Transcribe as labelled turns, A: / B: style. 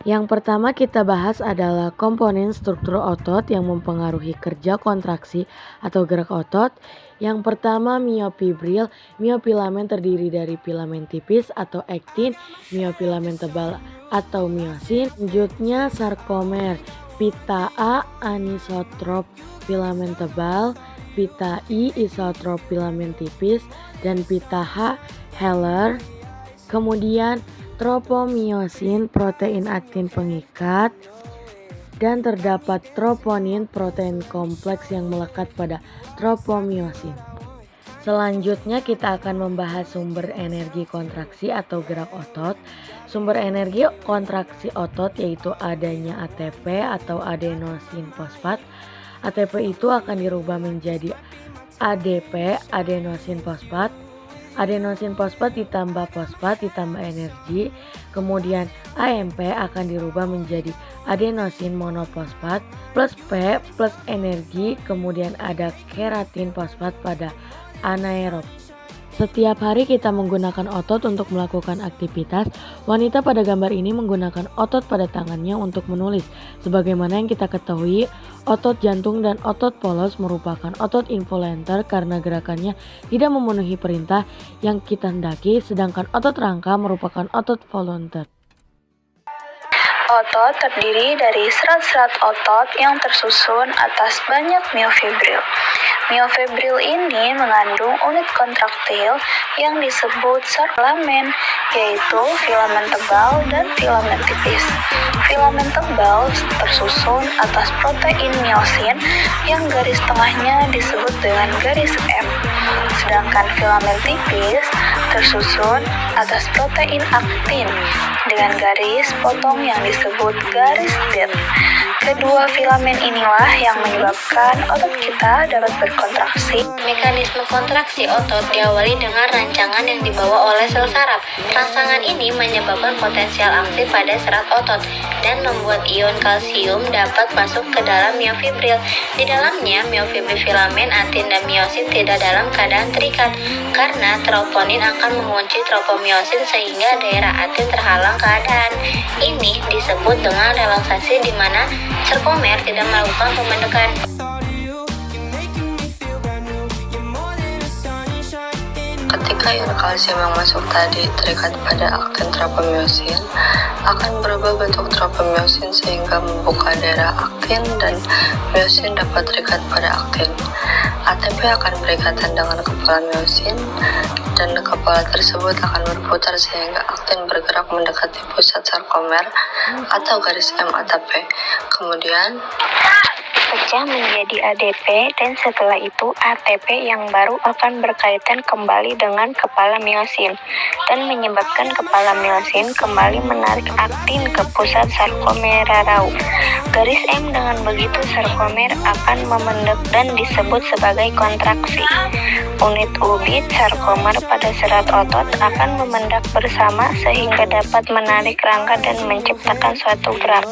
A: Yang pertama kita bahas adalah komponen struktur otot yang mempengaruhi kerja kontraksi atau gerak otot. Yang pertama miofibril. Miofilamen terdiri dari filamen tipis atau aktin, miofilamen tebal atau miosin. Selanjutnya sarkomer. Pita A anisotrop filamen tebal, pita I isotrop filamen tipis, dan pita H Heller. Kemudian tropomiosin protein aktin pengikat, dan terdapat troponin protein kompleks yang melekat pada tropomiosin. Selanjutnya kita akan membahas sumber energi kontraksi atau gerak otot. Sumber energi kontraksi otot yaitu adanya ATP atau adenosin fosfat. ATP itu akan dirubah menjadi ADP, adenosin fosfat. Adenosin fosfat ditambah fosfat ditambah energi, kemudian AMP akan dirubah menjadi adenosin monofosfat plus P plus energi, kemudian ada keratin fosfat pada anaerob. Setiap hari kita menggunakan otot untuk melakukan aktivitas. Wanita pada gambar ini menggunakan otot pada tangannya untuk menulis. Sebagaimana yang kita ketahui, otot jantung dan otot polos merupakan otot involuntar karena gerakannya tidak memenuhi perintah yang kita hendaki, sedangkan otot rangka merupakan otot voluntar.
B: Otot terdiri dari serat-serat otot yang tersusun atas banyak miofibril. Miofibril ini mengandung unit kontraktil yang disebut filamen, yaitu filamen tebal dan filamen tipis. Filamen tebal tersusun atas protein miosin yang garis tengahnya disebut dengan garis M. Sedangkan filamen tipis tersusun atas protein aktin dengan garis potong yang disebut garis D. Kedua filamen inilah yang menyebabkan otot kita dapat berkontraksi.
C: Mekanisme kontraksi otot diawali dengan rancangan yang dibawa oleh sel saraf. Rangsangan ini menyebabkan potensial aktif pada serat otot dan membuat ion kalsium dapat masuk ke dalam miofibril. Di dalamnya, miofibril filamen aktin dan miosin tidak dalam keadaan terikat karena troponin akan mengunci tropomiosin sehingga daerah aktin terhalang keadaan. Ini disebut dengan relaksasi di mana sarkomer tidak melakukan pembentukan.
D: Ketika ion kalsium yang masuk tadi terikat pada aktin tropomiosin, akan berubah bentuk tropomiosin sehingga membuka daerah aktin dan miosin dapat terikat pada aktin. ATP akan berikatan dengan kepala miosin dan kepala tersebut akan berputar sehingga aktin bergerak mendekati pusat sarkomer atau garis M ATP. Kemudian
B: pecah menjadi ADP dan setelah itu ATP yang baru akan berkaitan kembali dengan kepala miosin dan menyebabkan kepala miosin kembali menarik aktin ke pusat sarkomerarau. Garis M dengan begitu sarkomer akan memendek dan disebut sebagai kontraksi. Unit ubit sarkomer pada serat otot akan memendek bersama sehingga dapat menarik rangka dan menciptakan suatu gerak.